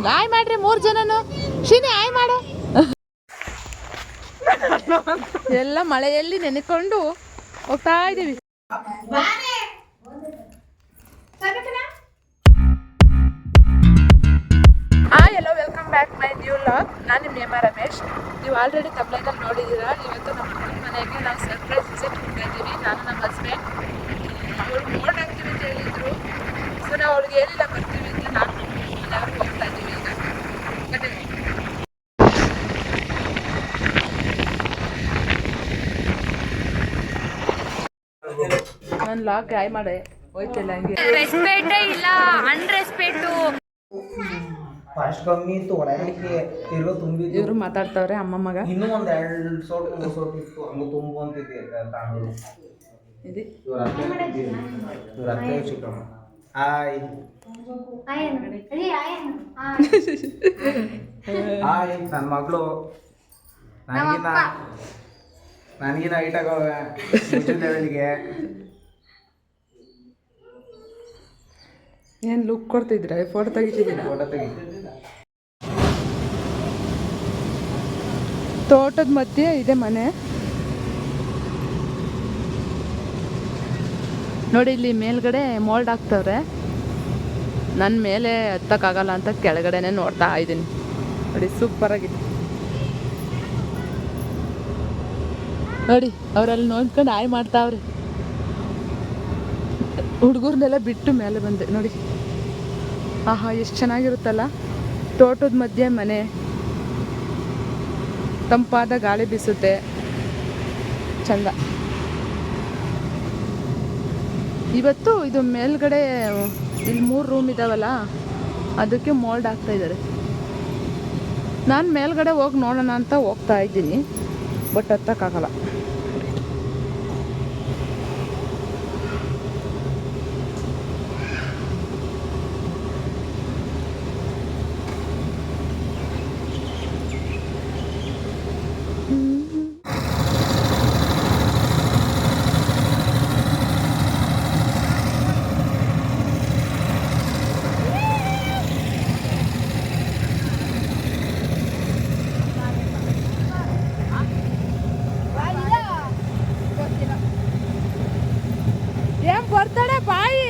ಆಯ್ ಮಾಡ್ರಿ 3 ಜನನು ಶಿನಿ ಆಯ್ ಮಾಡು. ಎಲ್ಲ ಮಳೆಯಲ್ಲಿ ನೆನೆಕೊಂಡು ಹೋಗ್ತಾ ಇದೀವಿ. Hello welcome back my new vlog. ನಾನು ನಿಮ್ಮ ನೇಮ ರಮೇಶ್. ನೀವು ಆಲ್ರೆಡಿ ತಮಿಳಲ್ಲಿ ನೋಡಿದ್ದೀರಾ. ಇವತ್ತು ನಮ್ಮ ಅಕ್ಕನ ಮನೆಗೆ ನಾವು ಸರ್ಪ್ರೈಸ್ ವಿಸಿಟ್ ಹೋಗ್ತಾ ಇದ್ದೀವಿ. ನಾನು ನಮ್ಮ ಹಸ್ಬೆಂಡ್. ಅವ್ರು ಮೋಡ್ ಆಗ್ತೀವಿ ಅಂತ ಹೇಳಿದ್ರು. ಸೊ ನಾವು ಅವ್ರಿಗೆ ಹೇಳಿಲ್ಲ ಬರ್ತೀವಿ ಅಂತ. ನಾನು ಮನೆಯವ್ರಿಗೆ ಹೋಗ್ತಾ ಇದ್ದೀವಿ ಈಗ. ನಾನು ಲಾಗ್ ಆಯ್ ಮಾಡೆ ಹೋಯ್ತಿಲ್ಲ ಹಂಗೆ. ರೆಸ್ಪೆಕ್ಟೇ ಇಲ್ಲ, ಅನ್ರೆಸ್ಪೆಕ್ಟು. ಫಸ್ಟ್ ಕಮ್ಮಿ ಇತ್ತು ಒಳಗೆ ತಿರ್ಗೋ ತುಂಬಿದ್ದು. ಇವರು ಮಾತಾಡ್ತವ್ರೆ ಅಮ್ಮ ಮಗ. ಇನ್ನೂ ಒಂದು 2 ಸೋಟ್ 3 ಸೋಟ್ ಇತ್ತು ಹಂಗೆ ತುಂಬ ಅಂತಿದೆ ತಾಂಡು ಇದು ಇವ್ರ ಅತ್ತೆ ಚಿಕ್ಕಮ್ಮ. ಹಾಯ್ ಹಾಯ್ ನನ್ನ ಮಗಳು ನನಗಿನ ಹೈಟ್ ಆಗವೆ ಲೆವೆಲ್ಗೆ. ಏನು ಲುಕ್ ಕೊಡ್ತಿದ್ರೆ ಫೋಟೋ ತೆಗಿತಿದ್ದೀರಾ? ಫೋಟೋ ತೆಗಿ. ತೋಟದ ಮಧ್ಯೆ ಇದೆ ಮನೆ ನೋಡಿ. ಇಲ್ಲಿ ಮೇಲ್ಗಡೆ ಮೋಲ್ಡ್ ಹಾಕ್ತವ್ರೆ. ನನ್ನ ಮೇಲೆ ಹತ್ತಕ್ಕಾಗಲ್ಲ ಅಂತ ಕೆಳಗಡೆನೆ ನೋಡ್ತಾ ಇದ್ದೀನಿ ನೋಡಿ. ಸೂಪರ್ ಆಗಿದೆ ನೋಡಿ. ಅವರಲ್ಲಿ ನೋಡ್ಕೊಂಡು ಆಯ್ ಮಾಡ್ತಾವ್ರೆ. ಹುಡುಗರ್ನೆಲ್ಲ ಬಿಟ್ಟು ಮೇಲೆ ಬಂದೆ ನೋಡಿ. ಆಹಾ ಎಷ್ಟು ಚೆನ್ನಾಗಿರುತ್ತಲ್ಲ. ತೋಟದ ಮಧ್ಯೆ ಮನೆ, ತಂಪಾದ ಗಾಳಿ ಬೀಸುತ್ತೆ, ಚಂದ. ಇವತ್ತು ಇದು ಮೇಲ್ಗಡೆ ಇಲ್ಲಿ 3 ರೂಮ್ ಇದಾವಲ್ಲ, ಅದಕ್ಕೆ ಮೋಲ್ಡ್ ಹಾಕ್ತಾ ಇದ್ದಾರೆ. ನಾನು ಮೇಲ್ಗಡೆ ಹೋಗಿ ನೋಡೋಣ ಅಂತ ಹೋಗ್ತಾ ಇದ್ದೀನಿ, ಬಟ್ ಹತ್ತಕ್ಕಾಗಲ್ಲ. ಬರ್ತಾಳೆ ಬಾಯಿ.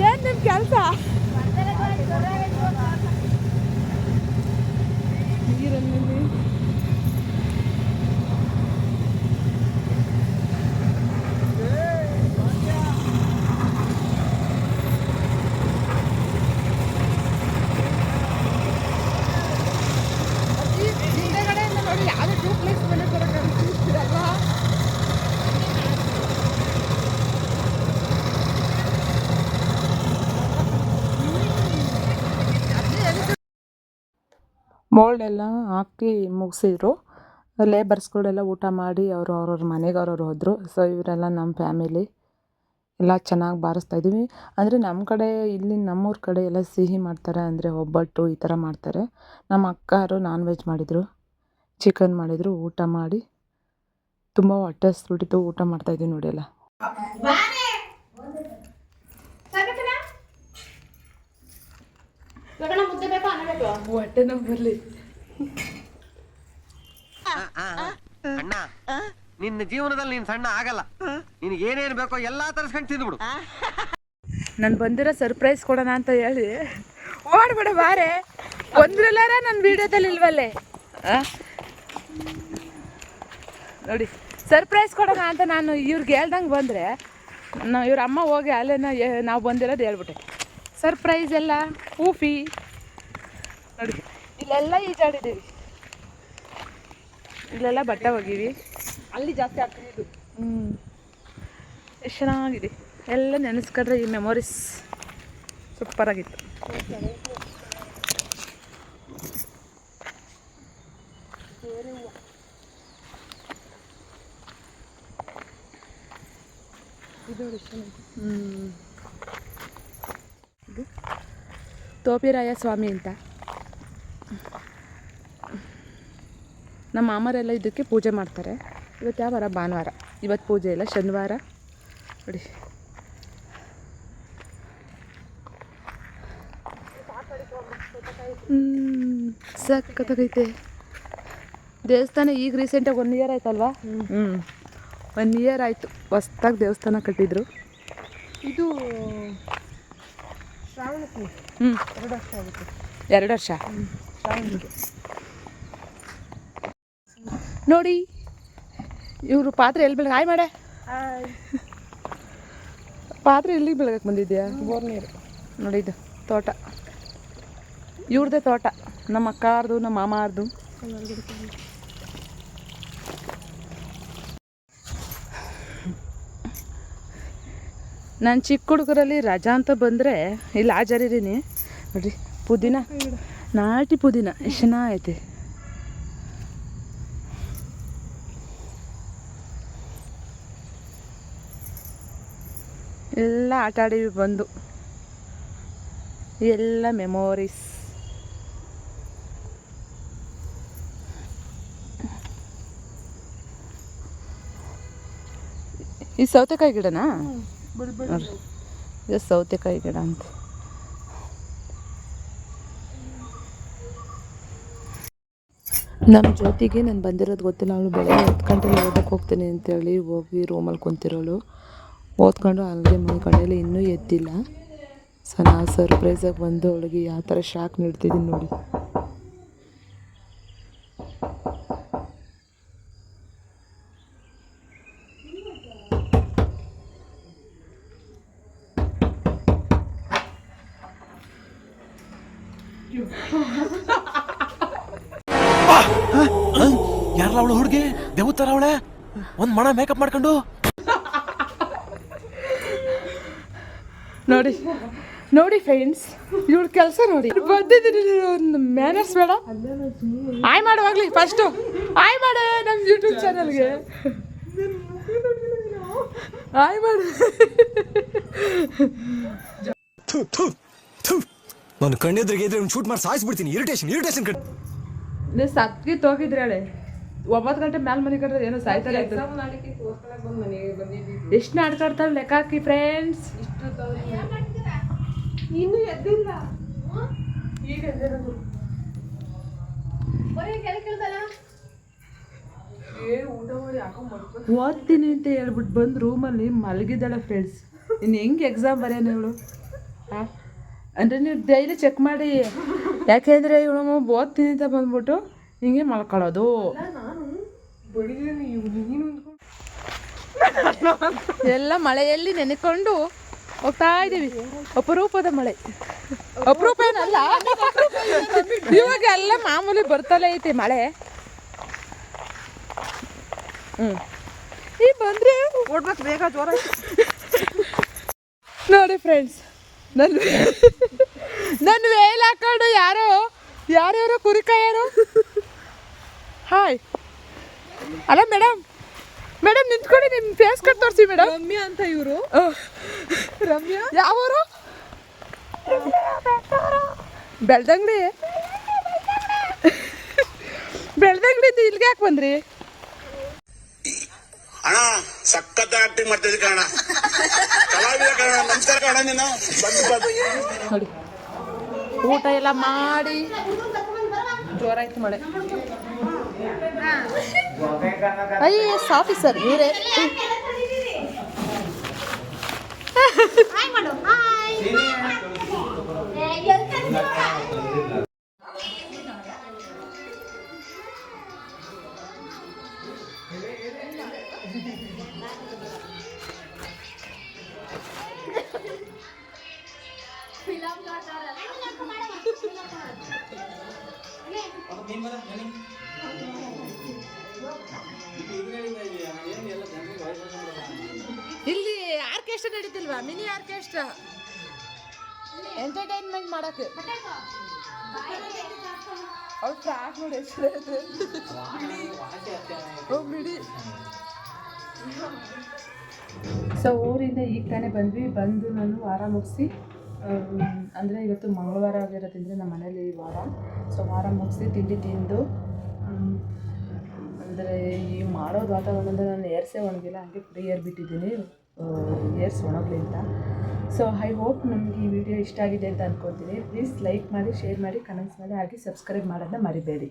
ಏನ್ ನಿಮ್ ಕೆಲಸ? ಹಿಂದೆಗಡೆಯಿಂದ ನೋಡಿ ಯಾವುದೇ ಟೂ ಪ್ಲೇಸ್ ಮನೆ ಬರೋಕ್ಕಾಗಲ್ಲ. ಮೋಲ್ಡ್ ಎಲ್ಲ ಹಾಕಿ ಮುಗಿಸಿದ್ರು. ಲೇಬರ್ಸ್ಗಳೆಲ್ಲ ಊಟ ಮಾಡಿ ಅವ್ರವ್ರ ಮನೆಗೆ ಅವ್ರವ್ರು ಹೋದರು. ಸೊ ಇವರೆಲ್ಲ ನಮ್ಮ ಫ್ಯಾಮಿಲಿ ಎಲ್ಲ ಚೆನ್ನಾಗಿ ಬಾರಿಸ್ತಾ ಇದ್ದೀವಿ. ಅಂದರೆ ನಮ್ಮ ಕಡೆ ಇಲ್ಲಿ ನಮ್ಮೂರ ಕಡೆ ಎಲ್ಲ ಸಿಹಿ ಮಾಡ್ತಾರೆ, ಅಂದರೆ ಒಬ್ಬಟ್ಟು ಈ ಥರ ಮಾಡ್ತಾರೆ. ನಮ್ಮ ಅಕ್ಕರು ನಾನ್ ವೆಜ್ ಮಾಡಿದರು, ಚಿಕನ್ ಮಾಡಿದರು. ಊಟ ಮಾಡಿ ತುಂಬ ಹೊಟ್ಟೆ ಹಸ್ಬಿಟ್ಟಿತ್ತು. ಊಟ ಮಾಡ್ತಾಯಿದ್ದೀವಿ ನೋಡಿ ಎಲ್ಲ. ಹೊಟ್ಟೆ ನೋವು ಬರಲಿ. ಅಣ್ಣ, ನಿನ್ನ ಜೀವನದಲ್ಲಿ ನೀನು ಸಣ್ಣ ಆಗಲ್ಲ. ನಿನಗೆ ಏನೇನು ಬೇಕೋ ಎಲ್ಲಾ ತರಿಸ್ಕೊಂಡು ತಿಂದ್ಬಿಡು. ನಾನು ಬಂದಿರೋ ಸರ್ಪ್ರೈಸ್ ಕೊಡೋಣ ಅಂತ ಹೇಳಿ ಓಡ್ಬೇಡ ಬಾರೆ. ಒಂದ್ರಲ್ಲಾರ ನನ್ನ ವಿಡಿಯೋದಲ್ಲಿ ಇಲ್ವಲ್ಲೇ ನೋಡಿ. ಸರ್ಪ್ರೈಸ್ ಕೊಡೋಣ ಅಂತ ನಾನು ಇವ್ರಿಗೆ ಹೇಳ್ದಂಗೆ ಬಂದರೆ ಇವ್ರ ಅಮ್ಮ ಹೋಗಿ ಅಲ್ಲೇನ ನಾವು ಬಂದಿರೋದು ಹೇಳ್ಬಿಟ್ಟೆ. ಸರ್ಪ್ರೈಸ್ ಎಲ್ಲ ಊಫಿ ನೋಡಿ. ಇಲ್ಲೆಲ್ಲ ಈಜಾಡಿದ್ದೀವಿ, ಇಲ್ಲೆಲ್ಲ ಬಟ್ಟೆ ಹೋಗಿವಿ. ಅಲ್ಲಿ ಜಾಸ್ತಿ ಆಗ್ತಿದ್ದು. ಎಷ್ಟು ಚೆನ್ನಾಗಿದೆ ಎಲ್ಲ ನೆನೆಸ್ಕೊಂಡ್ರೆ ಈ ಮೆಮೊರೀಸ್ ಸೂಪರಾಗಿತ್ತು. ಇದು ತೋಪಿರಾಯ ಸ್ವಾಮಿ ಅಂತ. ನಮ್ಮ ಮಾಮರೆಲ್ಲ ಇದಕ್ಕೆ ಪೂಜೆ ಮಾಡ್ತಾರೆ. ಇವತ್ತು ಯಾವ ವಾರ? ಭಾನುವಾರ. ಇವತ್ತು ಪೂಜೆ ಇಲ್ಲ, ಶನಿವಾರ ನೋಡಿ. ಸಖತ್ತಾಗೈತೆ ದೇವಸ್ಥಾನ. ಈಗ ರೀಸೆಂಟಾಗಿ 1 ಇಯರ್ ಆಯ್ತಲ್ವಾ? 1 ಇಯರ್ ಆಯಿತು ಹೊಸ್ದಾಗಿ ದೇವಸ್ಥಾನ ಕಟ್ಟಿದ್ರು. ಇದು ಶ್ರಾವಣಕ್ಕೆ 2 ವರ್ಷ ಆಗುತ್ತೆ. 2 ವರ್ಷ ಶ್ರಾವಣಕ್ಕೆ ನೋಡಿ ಇವರು ಪಾತ್ರೆ ಎಲ್ಲಿ ಬೆಳಗ್ಗೆ ಹಾಯ್ ಮಾಡೆ. ಪಾತ್ರೆ ಎಲ್ಲಿಗೆ ಬೆಳಗಕ್ಕೆ ಬಂದಿದ್ಯಾ? ಬೋರ್ನೀರು ನೋಡಿ ಇದು ತೋಟ, ಇವ್ರದ್ದೇ ತೋಟ, ನಮ್ಮ ಅಕ್ಕಾರ್ದು ನಮ್ಮ ಮಾಮಾರ್ದು. ನಾನು ಚಿಕ್ಕ ಹುಡುಗರಲ್ಲಿ ರಜಾ ಅಂತ ಬಂದರೆ ಇಲ್ಲಿ ಹಾಜರಿದ್ದೀನಿ ನೋಡ್ರಿ. ಪುದೀನ, ನಾಟಿ ಪುದೀನ ಎಷ್ಟು ಚೆನ್ನಾಗೈತೆ. ಎಲ್ಲ ಆಟ ಆಡೀವಿ ಬಂದು, ಎಲ್ಲ ಮೆಮೊರೀಸ್. ಈ ಸೌತೆಕಾಯಿ ಗಿಡನಾ? ನೋಡ್ರಿ ಇದು ಸೌತೆಕಾಯಿ ಗಿಡ ಅಂತ. ನಮ್ಮ ಜ್ಯೋತಿಗೆ ನಾನು ಬಂದಿರೋದು ಗೊತ್ತಿಲ್ಲ. ಅವಳು ಬೆಳಗ್ಗೆ 10 ಗಂಟೆಗೆ ಓದಕ್ಕೆ ಹೋಗ್ತೀನಿ ಅಂತೇಳಿ ಹೋಗಿ ರೂಮಲ್ಲಿ ಕುಂತಿರೋಳು. ಓದ್ಕೊಂಡು ಅಲ್ಲಿಗೆ ಮಲ್ಕೊಂಡೆಲ್ಲ ಇನ್ನೂ ಎದ್ದಿಲ್ಲ. ಸೊ ನಾವು ಸರ್ಪ್ರೈಸಾಗಿ ಬಂದು ಅವಳಿಗೆ ಯಾವ ಥರ ಶಾಕ್ ನೀಡ್ತಿದ್ದೀನಿ ನೋಡಿ. ಯಾರಲ್ಲ ಅವಳು ಹುಡುಗಿ? ದೇವತರ ಅವಳೆ, ಒಂದ್ ಮಣ ಮೇಕಪ್ ಮಾಡ್ಕೊಂಡು. ನೋಡಿ ನೋಡಿ ಫ್ರೆಂಡ್ಸ್, ಇವಳ ಕೆಲಸ ನೋಡಿ. ಬಂದಿದ್ದೀನಿ, ಒಂದು ಮ್ಯಾನರ್ಸ್ ಬೇಡ. ಆಯ್ ಮಾಡುವಾಗಲಿ ಫಸ್ಟು ಆಯ್ ಮಾಡೆ ನಮ್ಮ ಯೂಟ್ಯೂಬ್ ಚಾನಲ್ಗೆ. ಆಯ್ ಮಾಡು. ನಾನು ಕಣ್ಣೆದ್ರಿಗೆ ಇದ್ರೆ ಶೂಟ್ ಮಾಡಿ ಸಾಯಿಸ್ಬಿಡ್ತೀನಿ. Irritation cut. ನೀವು ಸತ್ಗಿ ತೋಗಿದ್ರಿ ಹೇಳಿ. 9 ಗಂಟೆ ಮ್ಯಾಲೆ ಮನೆ ಕಟ್ರೆ ಏನೋ ಸಾಯ್ತಾರೆ. ಎಷ್ಟು ನಾಡ್ಕಾಡ್ತಾಳೆ ಲೆಕ್ಕ ಹಾಕಿ ಫ್ರೆಂಡ್ಸ್. ಇನ್ನೂ ಎದ್ದಿಲ್ಲ. ಈಗ ಎದ್ದಿರೋದು. ಓದ್ತೀನಿ ಅಂತ ಹೇಳ್ಬಿಟ್ಟು ಬಂದು ರೂಮಲ್ಲಿ ಮಲಗಿದ್ದಾಳೆ ಫ್ರೆಂಡ್ಸ್. ಇನ್ನು ಹೆಂಗೆ ಎಕ್ಸಾಮ್ ಬರೆಯೋಣ ಇವಳು? ಅಂದರೆ ನೀವು ಡೈಲಿ ಚೆಕ್ ಮಾಡಿ, ಯಾಕೆಂದರೆ ಇವಳು ಓದ್ತೀನಿ ಅಂತ ಬಂದ್ಬಿಟ್ಟು ಹಿಂಗೆ ಮಲ್ಕೊಳ್ಳೋದು. ಎಲ್ಲ ಮಳೆಯಲ್ಲಿ ನೆನೆಕೊಂಡು ಹೋಗ್ತಾ ಇದ್ದೀವಿ. ಅಪರೂಪದ ಮಳೆ. ಅಪರೂಪ ಏನಲ್ಲ, ಇವಾಗ ಎಲ್ಲ ಮಾಮೂಲಿ ಬರ್ತಲೇ ಐತಿ ಮಳೆ. ಈ ಬಂದರೆ ಓಡ್ಬೇಕು ಬೇಗ, ಜೋರ. ನೋಡಿ ಫ್ರೆಂಡ್ಸ್, ನನ್ನ ವೇಲ್ ಹಾಕೊಂಡು ಯಾರ್ಯಾರೋ ಕುರಿಕಾಯರು. ಹಾಯ್ ಅಲ್ಲ ಮೇಡಮ್ ನಿಂತ್ಕೊಂಡು ನಿಮ್ಮ ಫೇಸ್ ಕಟ್ ತೋರಿಸಿ ಮೇಡಮ್. ರಮ್ಯಾ ಅಂತ ಇವರು. ರಮ್ಯಾ ಯಾವರು? ಬೆಳ್ದಂಗಡಿ. ಬೆಳ್ದಂಗಡಿಯಿಂದ ಇಲ್ಲಿಗೆ ಯಾಕೆ ಬಂದ್ರಿ? ಅಣ್ಣ ಸಖತ್ ಆಕ್ಟಿಂಗ್ ಮಾಡ್ತಿದ್ದೆ ಕಣ. ಕಲಾವಿದ ಕಣ. ನಮಸ್ಕಾರ ಕಣ. ನೀನು ನೋಡಿ ಊಟ ಎಲ್ಲ ಮಾಡಿ ಜೋರಾಯ್ತು ಮಳೆ. IAS ಆಫೀಸರ್ ಇವರೇ. ಇಲ್ಲಿ ಆರ್ಕೆಸ್ಟ್ರಾ ನಡೀತಿಲ್ವಾ? ಮಿನಿ ಆರ್ಕೆಸ್ಟ್ರಾ ಎಂಟರ್ಟೈನ್ಮೆಂಟ್ ಮಾಡಕ್ಕೆ. ಅವ್ರು ಫ್ರಾಕ್ ನೋಡಿ ಹೆಸರು ಮಿಡಿ. ಸೊ ಊರಿಂದ ಈಗ ತಾನೇ ಬಂದು ನಾನು ವಾರ ಮುಗಿಸಿ, ಅಂದರೆ ಇವತ್ತು ಮಂಗಳವಾರ ಆಗಿರೋದ್ರಿಂದ ನಮ್ಮ ಮನೇಲಿ ವಾರ. ಸೊ ವಾರ ಮುಗಿಸಿ ತಿಂಡಿ ತಿಂದು, ಅಂದರೆ ಈ ಮಾಡೋದು ವಾತಾವರಣದಿಂದ ನಾನು ಏರ್ಸೇ ಒಣಗಿಲ್ಲ, ಹಂಗೆ ಫ್ರೀ ಏರ್ ಬಿಟ್ಟಿದ್ದೀನಿ. ಇಯರ್ಸ್ ಒಣಗಲಿ ಅಂತ. ಸೊ ಐ ಹೋಪ್ ನಮಗೆ ಈ ವಿಡಿಯೋ ಇಷ್ಟ ಆಗಿದೆ ಅಂತ ಅಂದ್ಕೊತೀನಿ. ಪ್ಲೀಸ್ ಲೈಕ್ ಮಾಡಿ, ಶೇರ್ ಮಾಡಿ, ಕಮೆಂಟ್ಸ್ ಮಾಡಿ, ಹಾಗೆ ಸಬ್ಸ್ಕ್ರೈಬ್ ಮಾಡೋದನ್ನ ಮರಿಬೇಡಿ.